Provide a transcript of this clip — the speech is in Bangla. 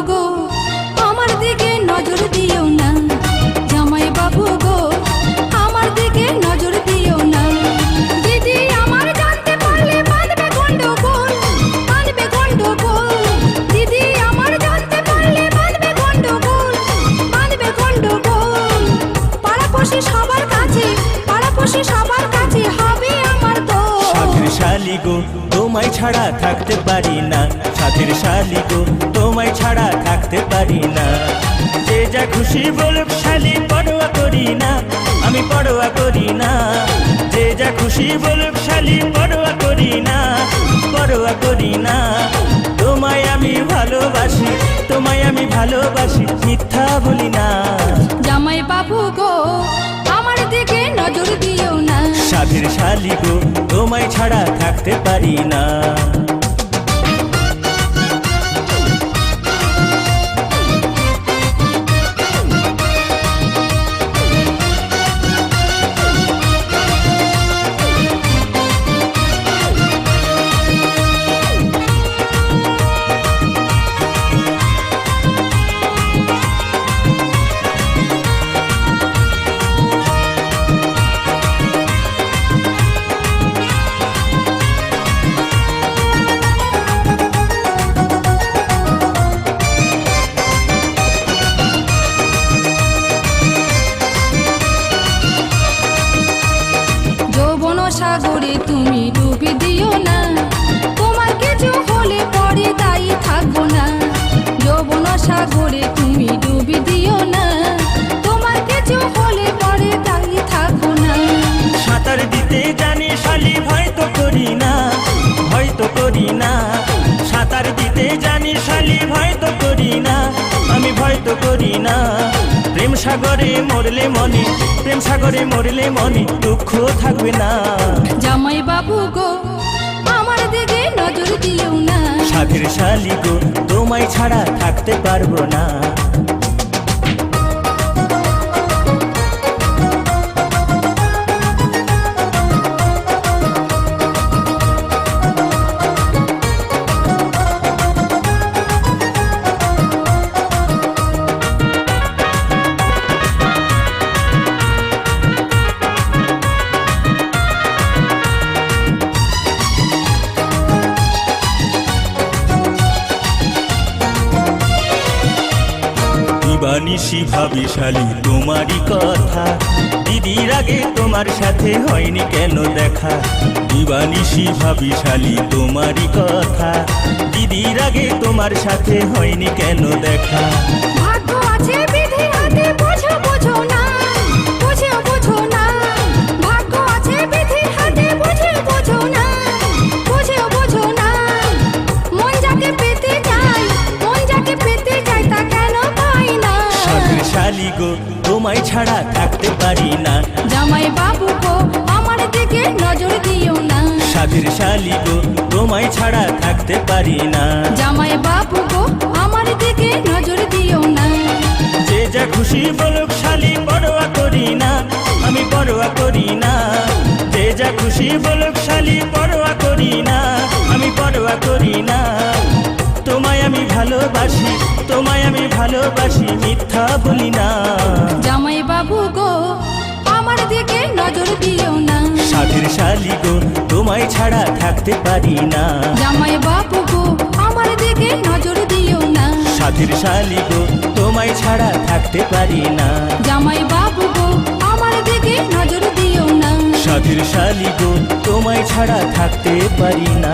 গো আমার দিকে নজর দিও না, জামাই বাবু গো আমার দিকে নজর দিও না। দিদি আমার জানতে পারলে বাঁধবে গন্ডগোল, বাঁধবে গন্ডগোল। দিদি আমার জানতে পারলে বাঁধবে গন্ডগোল, বাঁধবে গন্ডগোল। পাড়াপড়শি সবার কাছে, পাড়াপড়শি সবার কাছে হবে আমার দোষ। সাথের শালি গো তোমায় ছাড়া থাকতে পারি না, সাথের শালি গো তোমায় ছাড়া থাকতে পারি না। যে যা খুশি বলুক শালি পরোয়া করি না, আমি পরোয়া করি না। যে যা খুশি বলুক শালি পরোয়া করি না, পরোয়া করি না। তোমায় আমি ভালোবাসি, তোমায় আমি ভালোবাসি, মিথ্যা বলি না। জামাই বাবু গো আমার দিকে নজর দিও না, সাথের শালি গো তোমায় ছাড়া থাকতে পারি না। যৌবন সাগরে তুমি ডুবে দিও না, তোমার কিছু হলে পরে দায়ী থাকবো না। যৌবন সাগরে তুমি ডুবে দিও না, তোমার কিছু হলে পরে দায়ী থাকবো না। সাঁতার দিতে জানি শালি ভয় তো করি না, ভয় তো করি না। সাঁতার দিতে জানি শালি ভয় তো করি না, আমি ভয় তো করি না। প্রেম সাগরে মরলে মনে, প্রেম সাগরে মরলে মনে দুঃখ থাকবে না। জামাই বাবু গো আমার দিকে নজর দিও না, সাথের শালি গো তোমায় ছাড়া থাকতে পারবো না। দিবানিশি ভাবি শালি তোমারই কথা, দিদির আগে তোমার সাথে হয়নি কেন দেখা। দিবানিশি ভাবি শালি তোমারই কথা, দিদির আগে তোমার সাথে হয়নি কেন দেখা। ভাগ্য আছে বিধির হাতে বোঝো বোঝো না, বুঝো বোঝো না। ভাগ্য আছে বিধির হাতে বুঝো বোঝো না, বুঝো বোঝো না। মন যাকে পেতে চাই, মন যাকে পেতে চাই তা কেন পাই না। সাথের শালি গো তোমায় ছাড়া থাকতে পারি না, জামাই বাবু গো আমার দিকে নজর দিও না, সাথের শালি গো তোমায় ছাড়া থাকতে পারি না। জামাই বাবু গো আমার দিকে নজর দিও না। যে যা খুশি বলুক শালি পরোয়া করি না, আমি পরোয়া করি না। যে যা খুশি বলুক শালি পরোয়া করি না, আমি পরোয়া করি না। তোমায় আমি ভালোবাসি, তোমায় আমি ভালোবাসি, মিথ্যা বলি না। জামাই বাবু গো আমার দিকে নজর দিও না, সাথের শালি গো তোমায় ছাড়া থাকতে পারি না। জামাই বাবু গো আমার দিকে নজর দিও না, সাথের শালি গো তোমায় ছাড়া থাকতে পারি না। জামাই বাবু গো আমার দিকে নজর দিও না, সাথের শালি গো তোমায় ছাড়া থাকতে পারি না।